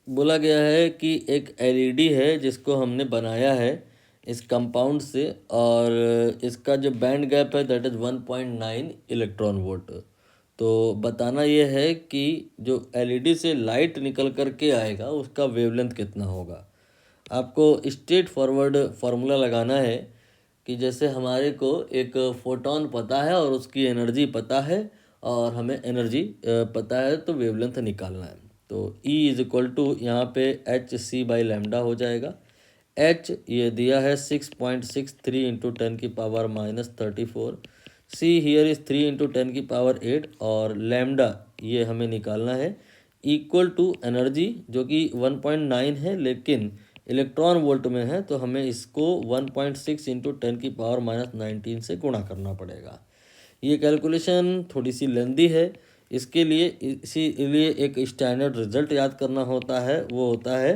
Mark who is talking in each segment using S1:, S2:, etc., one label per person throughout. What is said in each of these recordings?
S1: बोला गया है कि एक एलईडी है जिसको हमने बनाया है इस कंपाउंड से, और इसका जो बैंड गैप है दैट इज़ 1.9 इलेक्ट्रॉन वोल्ट। तो बताना ये है कि जो एलईडी से लाइट निकल कर के आएगा उसका वेवलेंथ कितना होगा। आपको स्ट्रेट फॉरवर्ड फार्मूला लगाना है कि जैसे हमारे को एक फोटोन पता है और उसकी एनर्जी पता है, और हमें एनर्जी पता है, तो वेवलेंथ निकालना है। तो E इज इक्वल टू यहाँ पे एच सी बाई लैम्डा हो जाएगा। H ये दिया है 6.63 into 10⁻⁻34। C here is 3 into 10⁸ और लैम्डा ये हमें निकालना है इक्वल टू एनर्जी जो कि 1.9 है लेकिन इलेक्ट्रॉन वोल्ट में है, तो हमें इसको 1.6 इंटू 10⁻⁻19 से गुणा करना पड़ेगा। ये कैलकुलेशन थोड़ी सी लेंदी है, इसके लिए इसीलिए एक स्टैंडर्ड रिजल्ट याद करना होता है। वो होता है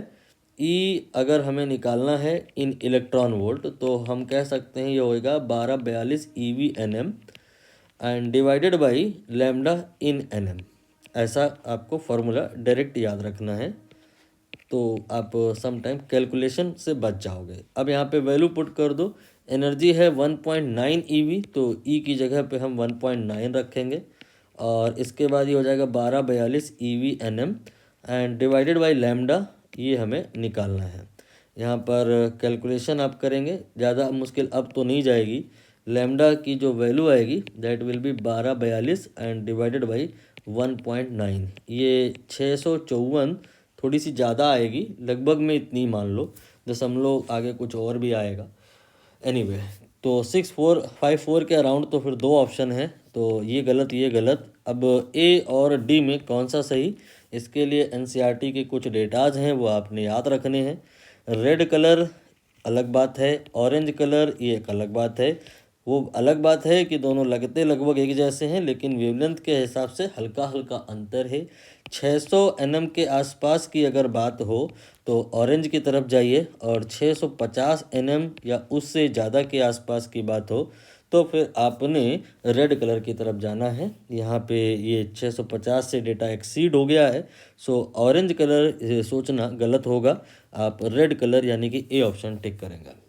S1: E अगर हमें निकालना है इन इलेक्ट्रॉन वोल्ट तो हम कह सकते हैं ये होएगा 1242 EV/nm and divided by lambda in nm। ऐसा आपको फॉर्मूला डायरेक्ट याद रखना है, तो आप सम टाइम कैलकुलेशन से बच जाओगे। अब यहाँ पे वैल्यू पुट कर दो। एनर्जी है 1.9 EV, तो E की जगह पे हम 1.9 रखेंगे, और इसके बाद ये हो जाएगा 1242 EV/nm and divided by lambda, ये हमें निकालना है। यहाँ पर कैलकुलेशन आप करेंगे, ज़्यादा मुश्किल अब तो नहीं जाएगी। लैम्डा की जो वैल्यू आएगी that will be 1242 and divided by 1.9। ये 654 थोड़ी सी ज़्यादा आएगी, लगभग में इतनी मान लो, दशमलव आगे कुछ और भी आएगा। एनीवे तो 6454 के अराउंड, तो फिर दो ऑप्शन है, तो ये गलत ये गलत। अब ए और डी में कौन सा सही, इसके लिए एनसीईआरटी के कुछ डेटाज हैं वो आपने याद रखने हैं। रेड कलर अलग बात है, ऑरेंज कलर ये एक अलग बात है। वो अलग बात है कि दोनों लगते लगभग एक जैसे हैं लेकिन वेवलेंथ के हिसाब से हल्का हल्का अंतर है। 600 nm के आसपास की अगर बात हो तो ऑरेंज की तरफ जाइए, और 650 nm या उससे ज़्यादा के आसपास की बात हो तो फिर आपने रेड कलर की तरफ जाना है। यहाँ पे ये 650 से डेटा एक्सीड हो गया है, सो ऑरेंज कलर सोचना गलत होगा। आप रेड कलर यानी कि ए ऑप्शन टिक करेंगे।